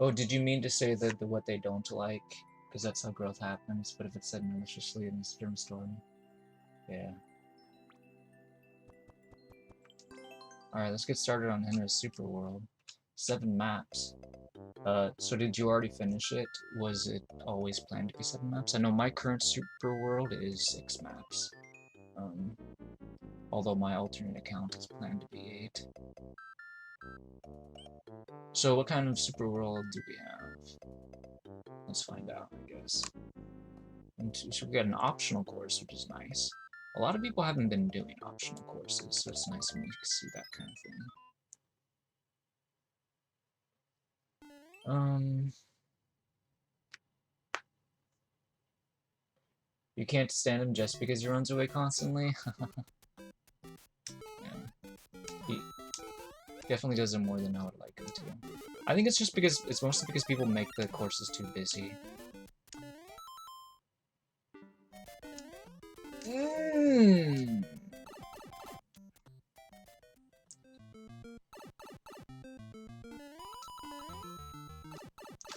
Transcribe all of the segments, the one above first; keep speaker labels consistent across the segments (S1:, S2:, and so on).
S1: Oh, did you mean to say that what they don't like? Because that's how growth happens, but if it's said maliciously in this different story. Yeah. Alright, let's get started on Henra's Superworld. 7 maps. So did you already finish it? Was it always planned to be 7 maps? I know my current Superworld is 6 maps. Although my alternate account is planned to be 8. So what kind of Superworld do we have? Let's find out, I guess. And so we got an optional course, which is nice. A lot of people haven't been doing optional courses, so it's nice when we see that kind of thing. You can't stand him just because he runs away constantly? Yeah. He definitely does it more than I would like him to. I think it's just because, it's mostly because people make the courses too busy.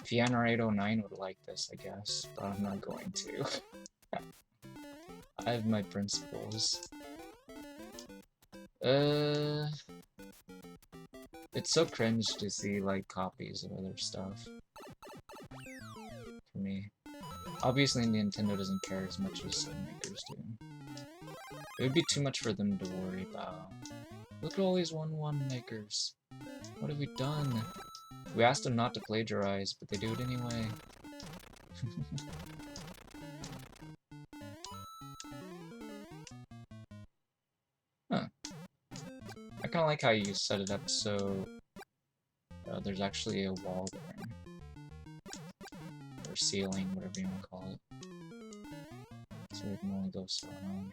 S1: Henra09 would like this, I guess, but I'm not going to. I have my principles. It's so cringe to see, like, copies of other stuff. For me. Obviously, Nintendo doesn't care as much as some makers do. It would be too much for them to worry about. Look at all these 1-1 makers. What have we done? We asked them not to plagiarize, but they do it anyway. Huh. I kinda like how you set it up so there's actually a wall there. Or ceiling, whatever you want to call it. So we can only go so long.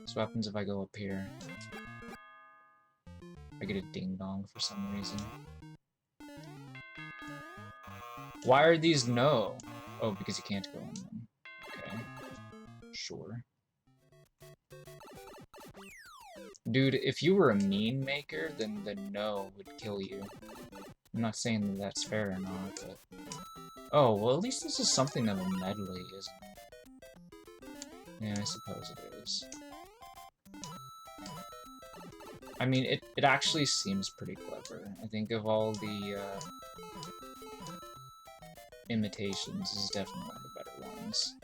S1: So what happens if I go up here? I get a ding-dong for some reason. Why are these no? Oh, because you can't go in them. Okay. Sure. Dude, if you were a meme maker, then the no would kill you. I'm not saying that that's fair or not, but... Oh, well at least this is something of a medley, isn't it? Yeah, I suppose it is. I mean, it actually seems pretty clever. I think of all the imitations, this is definitely one of the better ones.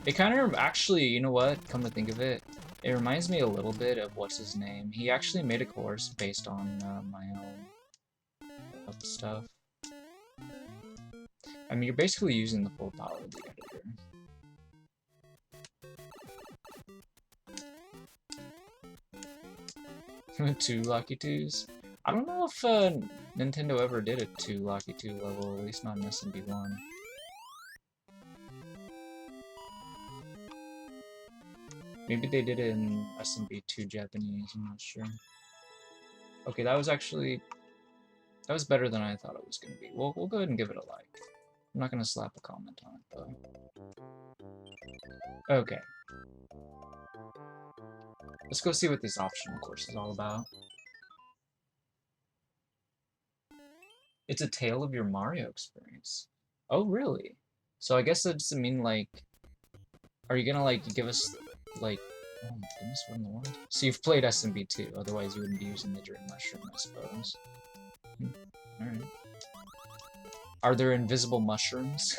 S1: It kind of actually, you know what, come to think of it, it reminds me a little bit of what's his name. He actually made a course based on my own stuff. I mean, you're basically using the full power of the editor. 2 Lucky 2s? I don't know if Nintendo ever did a 2 Lucky 2 level, at least not in SMB 1. Maybe they did it in SMB 2 Japanese, I'm not sure. Okay, that was actually... that was better than I thought it was going to be. We'll go ahead and give it a like. I'm not going to slap a comment on it, though. Okay. Let's go see what this optional course is all about. It's a tale of your Mario experience. Oh, really? So I guess that doesn't mean, like... Are you gonna, like, give us, like... Oh my goodness, what in the world? So you've played SMB 2, otherwise you wouldn't be using the Dream Mushroom, I suppose. Alright. Are there invisible mushrooms?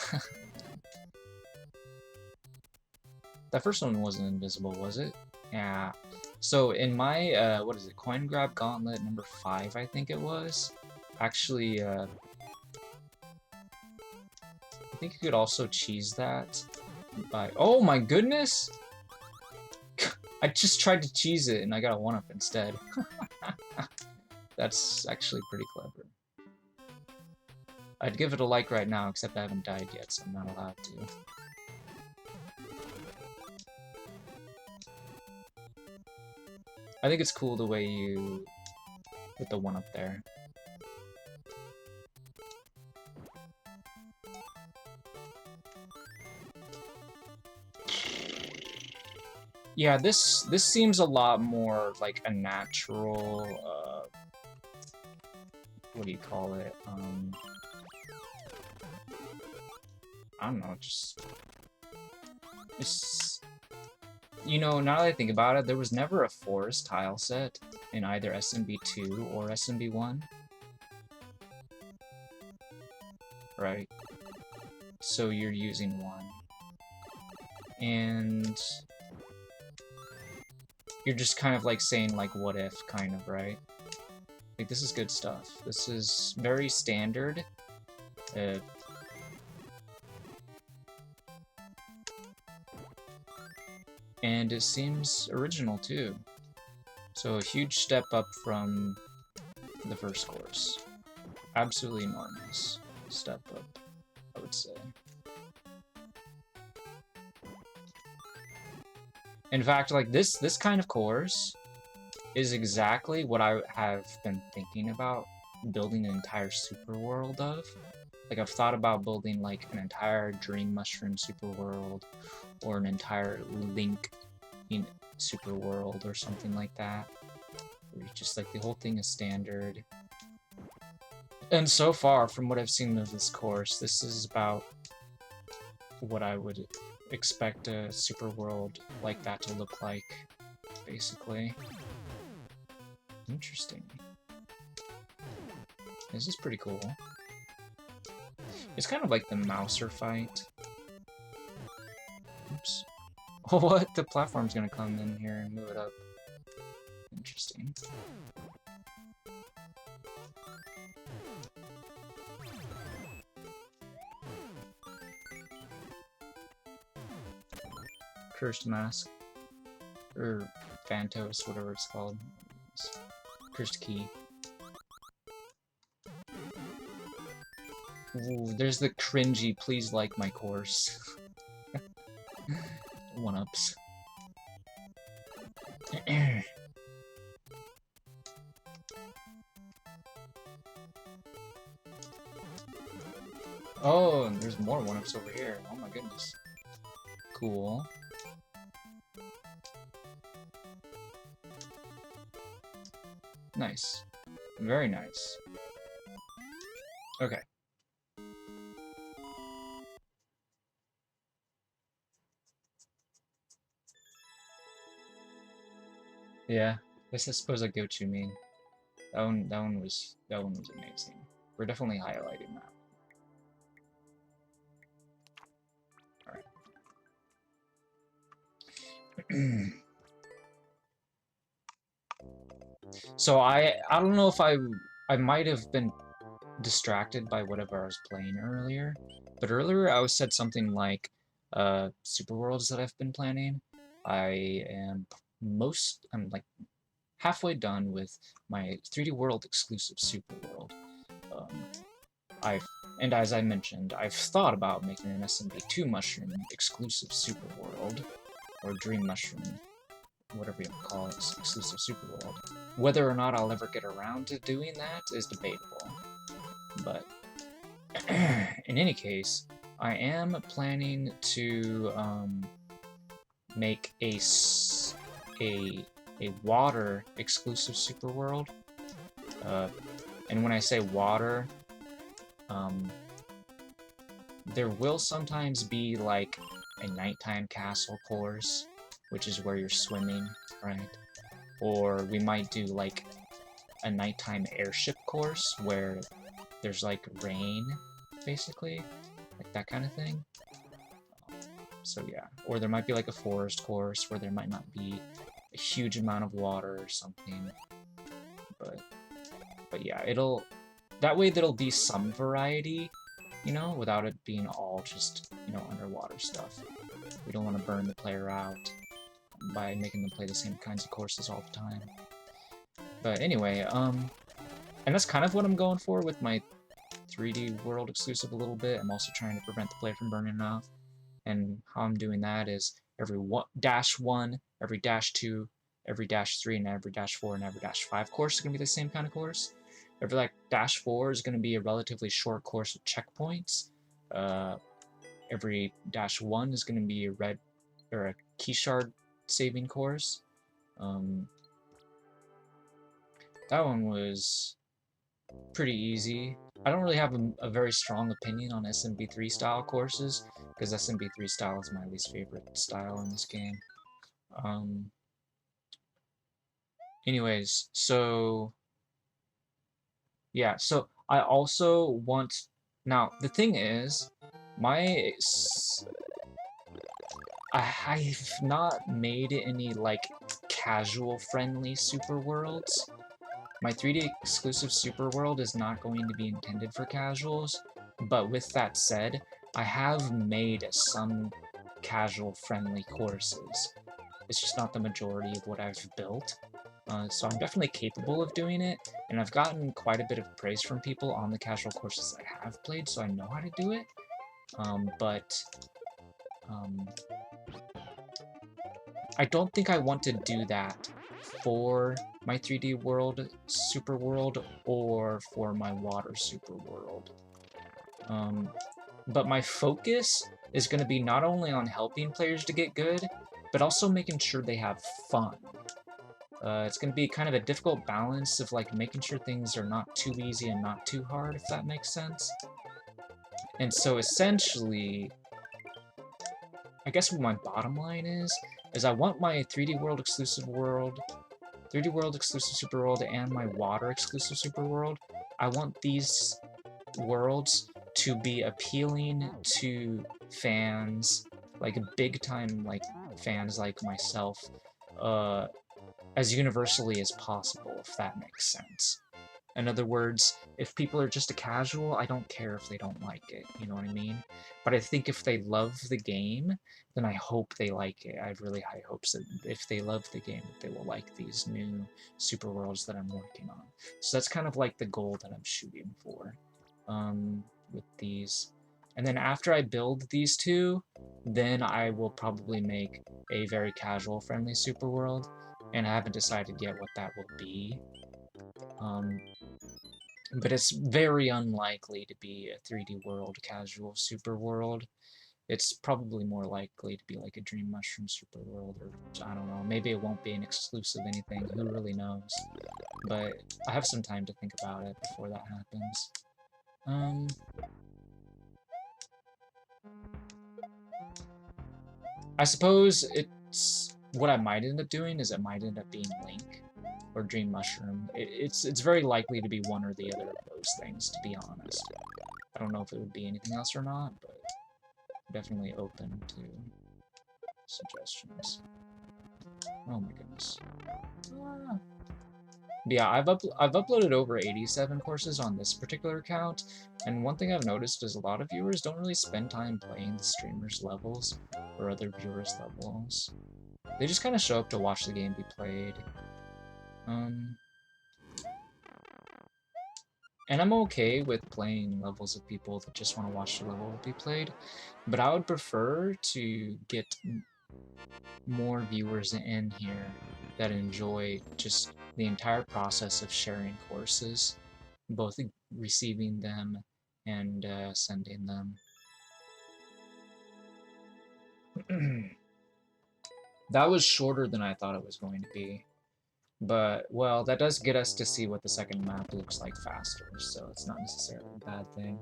S1: That first one wasn't invisible, was it? Yeah. So in my, what is it, Coin Grab Gauntlet number 5, I think it was? Actually, I think you could also cheese that by... Oh my goodness! I just tried to cheese it and I got a 1-up instead. That's actually pretty clever. I'd give it a like right now, except I haven't died yet, so I'm not allowed to. I think it's cool the way you with the one up there. Yeah, this seems a lot more like a natural, what do you call it? I don't know, it's, you know, now that I think about it, there was never a forest tile set in either SMB2 or SMB1. Right? So you're using one. And you're just kind of like saying like what if, kind of, right? Like, this is good stuff. This is very standard. And it seems original too. So a huge step up from the first course. Absolutely enormous step up, I would say. In fact, like this kind of course is exactly what I have been thinking about building an entire super world of. Like, I've thought about building like an entire Dream Mushroom super world, or an entire Link super world, or something like that. Where just like the whole thing is standard. And so far, from what I've seen of this course, this is about what I would expect a super world like that to look like, basically. Interesting. This is pretty cool. It's kind of like the Mouser fight. Oops. Oh, what? The platform's gonna come in here and move it up. Interesting. Cursed Mask. Or Phantos, whatever it's called. Cursed Key. Ooh, there's the cringy, please like my course. One-ups. Oh, and there's more one-ups over here. Oh my goodness. Cool. Nice. Very nice. Okay. Yeah, I suppose I go to mean. That one was amazing. We're definitely highlighting that. Alright. So I don't know if I might have been distracted by whatever I was playing earlier, but earlier I said something like super worlds that I've been planning. I'm like halfway done with my 3D World exclusive super world. And as I mentioned, I've thought about making an SMB2 mushroom exclusive super world, or Dream Mushroom, whatever you call it, exclusive super world. Whether or not I'll ever get around to doing that is debatable. But in any case, I am planning to make a water exclusive super world. And when I say water, there will sometimes be like a nighttime castle course, which is where you're swimming, right? Or we might do like a nighttime airship course where there's like rain, basically, like that kind of thing. So yeah, or there might be like a forest course where there might not be a huge amount of water or something. But yeah, that way there'll be some variety, you know, without it being all just, you know, underwater stuff. We don't want to burn the player out by making them play the same kinds of courses all the time. But anyway, and that's kind of what I'm going for with my 3D World exclusive a little bit. I'm also trying to prevent the player from burning out. And how I'm doing that is every -1, every -2, every -3 and every -4 and every -5 course is going to be the same kind of course. Every like -4 is going to be a relatively short course with checkpoints. Every -1 is going to be a red or a key shard saving course. That one was pretty easy. I don't really have a very strong opinion on SMB3 style courses, because SMB3 style is my least favorite style in this game. Anyways, so yeah, so I also want, now the thing is, I've not made any like casual friendly super worlds. My 3D exclusive super world is not going to be intended for casuals, but with that said, I have made some casual friendly courses. It's just not the majority of what I've built. So I'm definitely capable of doing it, and I've gotten quite a bit of praise from people on the casual courses I have played, so I know how to do it. I don't think I want to do that for my 3D world super world or for my water super world. But my focus is going to be not only on helping players to get good, but also making sure they have fun. It's going to be kind of a difficult balance of like making sure things are not too easy and not too hard, if that makes sense. And so essentially, I guess what my bottom line is I want my 3D World exclusive world, 3D World exclusive super world, and my water exclusive super world. I want these worlds to be appealing to fans, like big time like fans like myself, as universally as possible, if that makes sense. In other words, if people are just a casual, I don't care if they don't like it, you know what I mean? But I think if they love the game, then I hope they like it. I have really high hopes that if they love the game, that they will like these new super worlds that I'm working on. So that's kind of like the goal that I'm shooting for with these. And then after I build these two, then I will probably make a very casual friendly super world, and I haven't decided yet what that will be. But it's very unlikely to be a 3D World casual super world. It's probably more likely to be like a Dream Mushroom super world, or I don't know, maybe it won't be an exclusive anything, who really knows. But I have some time to think about it before that happens. I suppose it's, what I might end up doing is it might end up being Link or Dream Mushroom. It's very likely to be one or the other of those things, to be honest. I don't know if it would be anything else or not, but definitely open to suggestions. Oh my goodness. Yeah, I've uploaded over 87 courses on this particular account, and one thing I've noticed is a lot of viewers don't really spend time playing the streamers' levels or other viewers' levels. They just kind of show up to watch the game be played. And I'm okay with playing levels of people that just want to watch the level be played, but I would prefer to get more viewers in here that enjoy just the entire process of sharing courses, both receiving them and sending them. That was shorter than I thought it was going to be. But, well, that does get us to see what the second map looks like faster, so it's not necessarily a bad thing.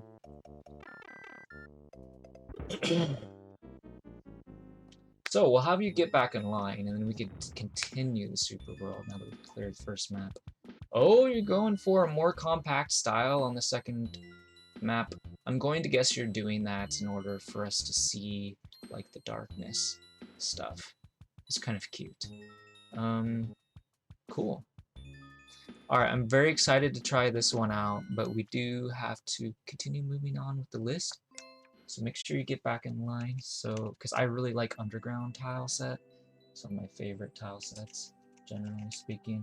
S1: So, we'll have you get back in line, and then we can continue the super world now that we've cleared the first map. Oh, you're going for a more compact style on the second map. I'm going to guess you're doing that in order for us to see, like, the darkness stuff. It's kind of cute. Cool. Alright, I'm very excited to try this one out, but we do have to continue moving on with the list. So make sure you get back in line, because I really like underground tile set. Some of my favorite tile sets, generally speaking.